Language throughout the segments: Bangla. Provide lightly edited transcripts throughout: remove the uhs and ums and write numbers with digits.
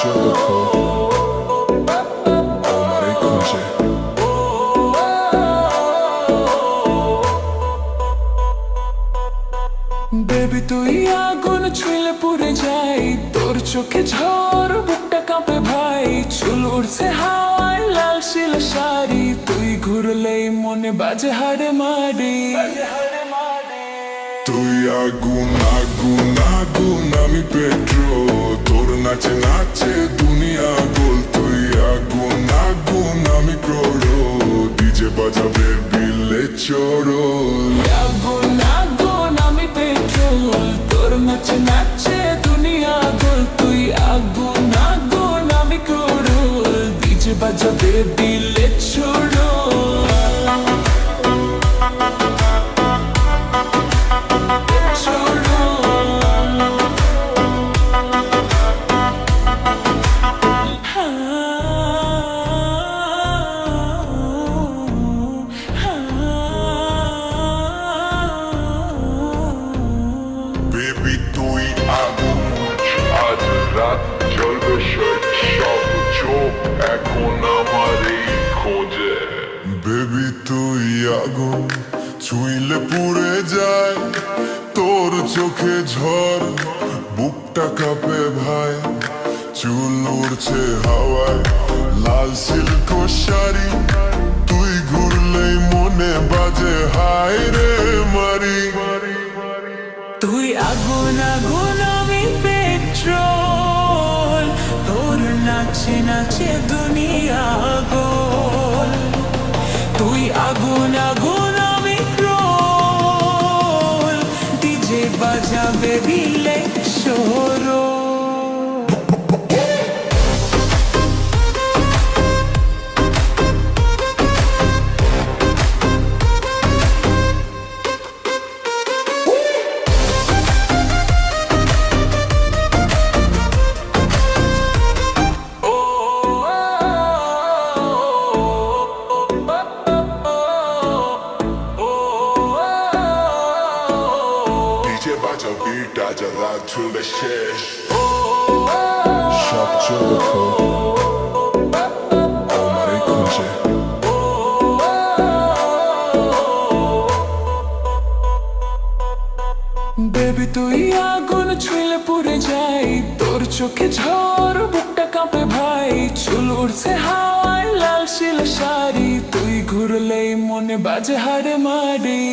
বেবি তুই আগুন ছুঁলে পুড়ে যাই, তোর চোখে ঝড় বুকটা কাঁপে ভাই। চুল উড়ছে হাওয়ায় লাল শিল শাড়ি, তুই ঘুরলেই মনে বাজে হাড়ে মারি। তুই আগুন আগুন আগুন আমি পেট্রোল, তোর নাচে নাচে দুনিয়া গোল। তুই আগুন আগুন আমি ক্রোড়ো, ডিজে বাজাবে বিলে চড়ো। আগুন আগুন আমি পেট্রোল, তোর নাচে নাচে দুনিয়া গোল। তুই আগুন আগুন আমি ক্রোড়, ডিজে বাজাবে বিলে চড়ো। বেবি তুই আগুন, আজ রাত জ্বলবে সব চোখ এখন আমারই খোঁজে। বেবি তুই আগুন ছুঁইলে পুড়ে যায়, তোর চোখে ঝড় বুকটা কাঁপে ভাই। চুল উড়ছে হাওয়ায় লাল সিল্ক শাড়ি, তুই ঘুরলেই মনে বাজে হাই রে মারি। তুই আগুন আগুন আমি পেট্রোল, তোর নাচে নাচে দুনিয়া গোল। তুই আগুন আগুন আমি ক্রোল, ডিজে বাজাবে বিলে শোরো। Beat আজ রাত চলবে শেষ, সব চোখ আমারই খুঁজে। বেবি তুই আগুন ছুঁলে পুড়ে যাই, তোর চোখে ঝড় বুকটা কাঁপে ভাই। চুল উড়ছে হাওয়ায় লাল শিল শাড়ি, তুই ঘুরলেই মনে বাজে হাড়ে মারি।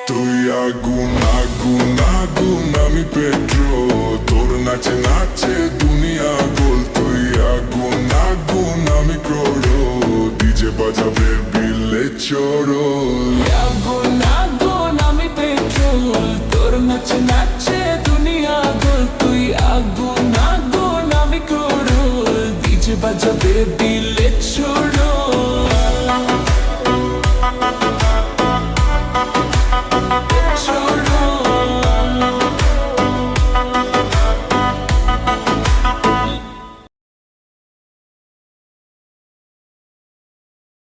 তুই আগুন আগুন আগুন আমি পেট্রোল, তোর নাচে নাচে দুনিয়া গোল। তুই আগুন আগুন আমি ক্রোড়ো, ডিজে বাজাবে বিলে চড়ো। আগুন আগুন আমি পেট্রোল, তোর নাচে নাচে দুনিয়া গোল। তুই আগুন আগুন আমি ক্রোড়, ডিজে বাজাবে বিলে